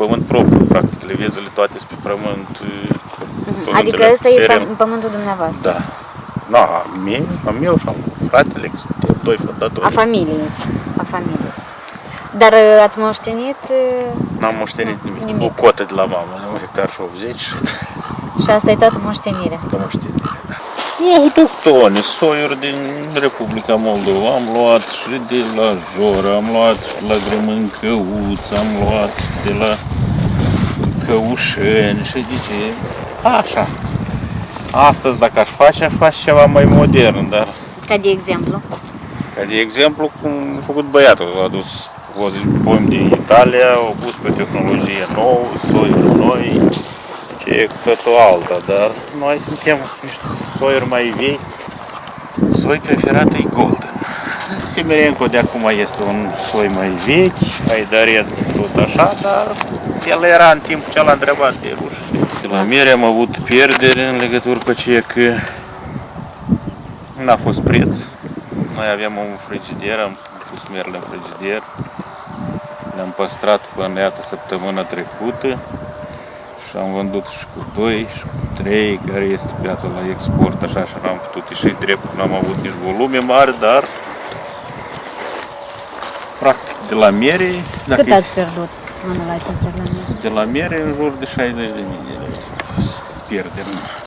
pământ propriu, practic, levezele toate sunt pe pământ. Adică ăsta e pământul dumneavoastră? Da. Da, a meu și al fratele, suntem doi fondatori. A familiei. Dar ați moștenit? N-am moștenit nimic. O cotă de la mamă, 1 hectar și 80. Și asta e toată moștenirea? Ca moștenire, da. Autohtone, soiuri din Republica Moldova. Am luat și de la Jora, am luat și de la Grămâncăuț, am luat de la Căușeni și de ce. Așa. Astăzi, dacă aș face ceva mai modern, dar... Ca de exemplu? Ca de exemplu, cum a făcut băiatul, a adus pomi din Italia, au pus pe tehnologie nouă, soiuri noi, ce e cu totul alta, dar noi suntem niște soiuri mai vechi. Soi preferat e Golden. Semerenco de acum este un soi mai vechi, Aidaret tot așa, dar el era în timpul ce l-a întrebat de ruși. De la miere am avut pierdere în legătură cu aceea că n-a fost preț. Noi aveam un frigider, am pus merele în frigider, le-am păstrat până iată săptămâna trecută și am vândut și cu 2 și cu 3, care este piața la export, așa și n-am putut ieși drept, n-am avut nici volume mari, dar practic de la miere... Cât ați pierdut anul acesta de la miere? De la miere în jur de 60.000 de lei pierdem.